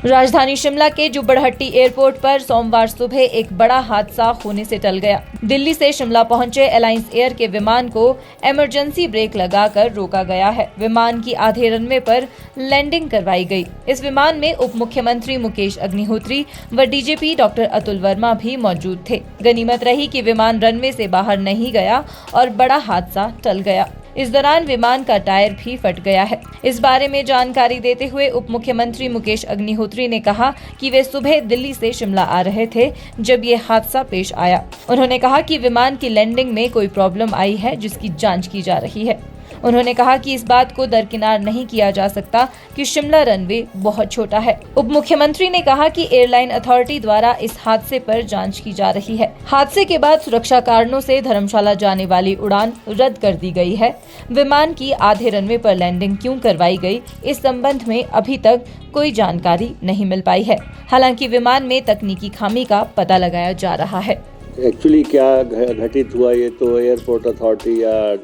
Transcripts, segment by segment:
राजधानी शिमला के जुब्बड़हट्टी एयरपोर्ट पर सोमवार सुबह एक बड़ा हादसा होने से टल गया। दिल्ली से शिमला पहुंचे एलायंस एयर के विमान को इमरजेंसी ब्रेक लगाकर रोका गया है। विमान की आधे रनवे पर लैंडिंग करवाई गई। इस विमान में उप मुख्यमंत्री मुकेश अग्निहोत्री व डीजीपी डॉक्टर अतुल वर्मा भी मौजूद थे। गनीमत रही कि विमान रनवे से बाहर नहीं गया और बड़ा हादसा टल गया। इस दौरान विमान का टायर भी फट गया है। इस बारे में जानकारी देते हुए उप मुख्यमंत्री मुकेश अग्निहोत्री ने कहा कि वे सुबह दिल्ली से शिमला आ रहे थे जब ये हादसा पेश आया। उन्होंने कहा कि विमान की लैंडिंग में कोई प्रॉब्लम आई है जिसकी जांच की जा रही है। उन्होंने कहा कि इस बात को दरकिनार नहीं किया जा सकता कि शिमला रनवे बहुत छोटा है। उप मुख्यमंत्री ने कहा कि एयरलाइन अथॉरिटी द्वारा इस हादसे पर जांच की जा रही है। हादसे के बाद सुरक्षा कारणों से धर्मशाला जाने वाली उड़ान रद्द कर दी गई है। विमान की आधे रनवे पर लैंडिंग क्यों करवाई गई, इस संबंध में अभी तक कोई जानकारी नहीं मिल पाई है। हालांकि विमान में तकनीकी खामी का पता लगाया जा रहा है। एक्चुअली क्या घटित हुआ ये तो एयरपोर्ट अथॉरिटी या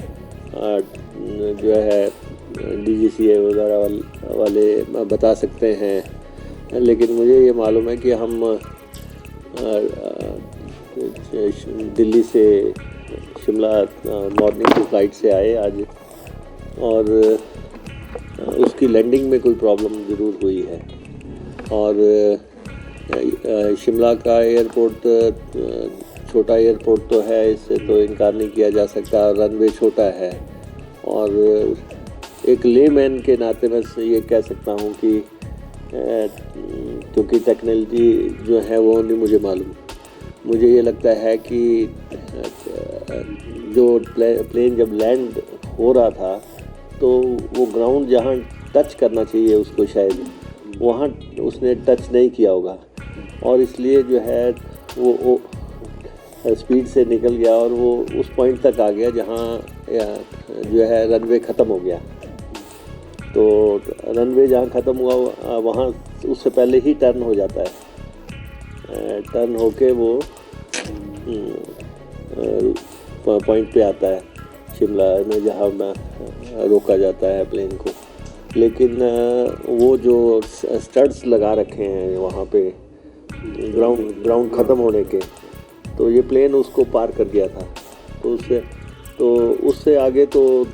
जो है DGCA वगैरह वाले बता सकते हैं, लेकिन मुझे ये मालूम है कि हम दिल्ली से शिमला मॉर्निंग की फ़्लाइट से आए आज, और उसकी लैंडिंग में कोई प्रॉब्लम ज़रूर हुई है। और शिमला का एयरपोर्ट छोटा एयरपोर्ट तो है, इससे तो इनकार नहीं किया जा सकता। रनवे छोटा है और एक लेमैन के नाते मैं ये कह सकता हूँ कि क्योंकि टेक्नोलॉजी जो है वो नहीं मुझे मालूम, मुझे ये लगता है कि जो प्लेन जब लैंड हो रहा था तो वो ग्राउंड जहाँ टच करना चाहिए उसको शायद वहाँ उसने टच नहीं किया होगा, और इसलिए जो है वो स्पीड से निकल गया और वो उस पॉइंट तक आ गया जहाँ जो है रनवे ख़त्म हो गया। तो रनवे जहाँ ख़त्म हुआ वहाँ उससे पहले ही टर्न हो जाता है। टर्न होके वो पॉइंट पे आता है शिमला में जहाँ रोका जाता है प्लेन को। लेकिन वो जो स्टड्स लगा रखे हैं वहाँ पे ग्राउंड ख़त्म होने के, तो ये प्लेन उसको पार कर गया था। तो उससे आगे तो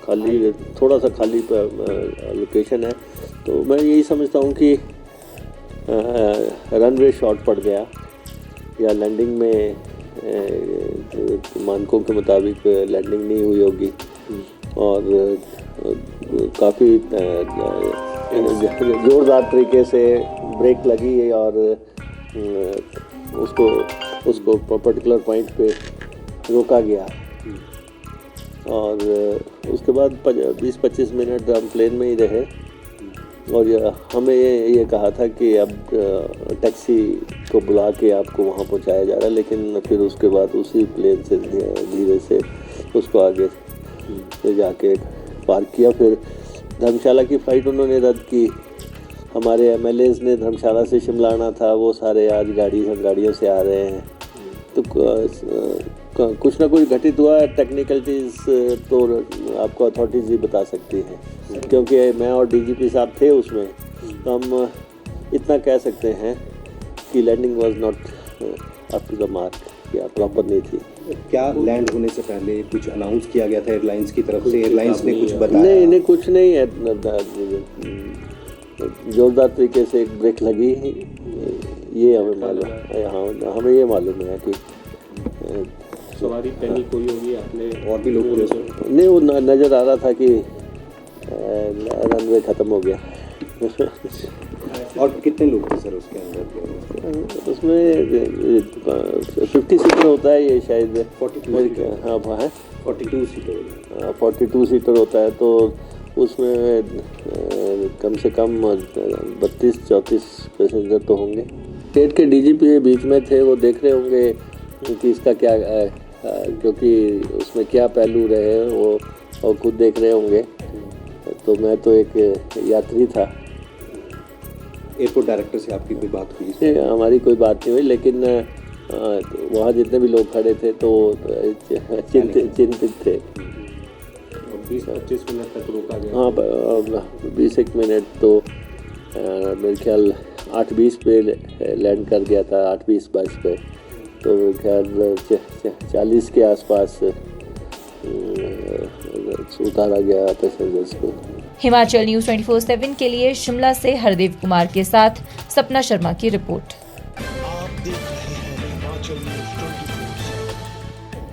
खाली थोड़ा सा खाली लोकेशन है। तो मैं यही समझता हूँ कि रनवे शॉर्ट पड़ गया या लैंडिंग में मानकों के मुताबिक लैंडिंग नहीं हुई होगी, और काफ़ी ज़ोरदार तरीके से ब्रेक लगी और उसको पर्टिकुलर पॉइंट पे रोका गया। और उसके बाद 20-25 मिनट हम प्लेन में ही रहे, और हमें ये कहा था कि अब टैक्सी को बुला के आपको वहाँ पहुँचाया जा रहा है, लेकिन फिर उसके बाद उसी प्लेन से धीरे से उसको आगे ले जाके पार्क किया। फिर धर्मशाला की फ़्लाइट उन्होंने रद्द की। हमारे MLAs ने धर्मशाला से शिमला आना था, वो सारे आज गाड़ियों से आ रहे हैं। तो कुछ ना कुछ घटित हुआ। टेक्निकलिटीज़ तो आपको अथॉरिटीज़ ही बता सकती हैं, क्योंकि मैं और DGP साहब थे उसमें। तो हम इतना कह सकते हैं कि landing was not up to the mark या प्रॉपर नहीं थी। क्या लैंड होने से पहले कुछ अनाउंस किया गया था एयरलाइंस की तरफ से? एयरलाइंस ने कुछ बताया? नहीं, कुछ नहीं है। जोरदार तरीके से एक ब्रेक लगी, ये हमें मालूम है। हाँ, हमें ये मालूम है कि सवारी पैनिक हुई होगी। आपने और भी लोगों ने नहीं, वो नज़र आ रहा था कि रनवे ख़त्म हो गया। और कितने लोग थे सर उसके अंदर? उसमें 50 सीटर होता है ये शायद। 42 सीटर 42 सीटर होता है। तो उसमें कम से कम 32-34 पैसेंजर तो होंगे। स्टेट के DGP बीच में थे, वो देख रहे होंगे कि इसका क्या क्योंकि उसमें क्या पहलू रहे वो खुद देख रहे होंगे। तो मैं तो एक यात्री था। एयरपोर्ट डायरेक्टर से आपकी कोई बात हुई? हमारी कोई बात नहीं हुई, लेकिन वहाँ जितने भी लोग खड़े थे तो चिंतित थे। 20-25 मिनट तक रोका गया। हाँ, 20 मिनट तो मेरे ख्याल 8:20 पे लैंड कर गया था, 8:20-22 पे। तो मेरे ख्याल 40 के आसपास उतारा गया पैसेंजर्स को। हिमाचल न्यूज़ 24/7 के लिए शिमला से हरदेव कुमार के साथ सपना शर्मा की रिपोर्ट।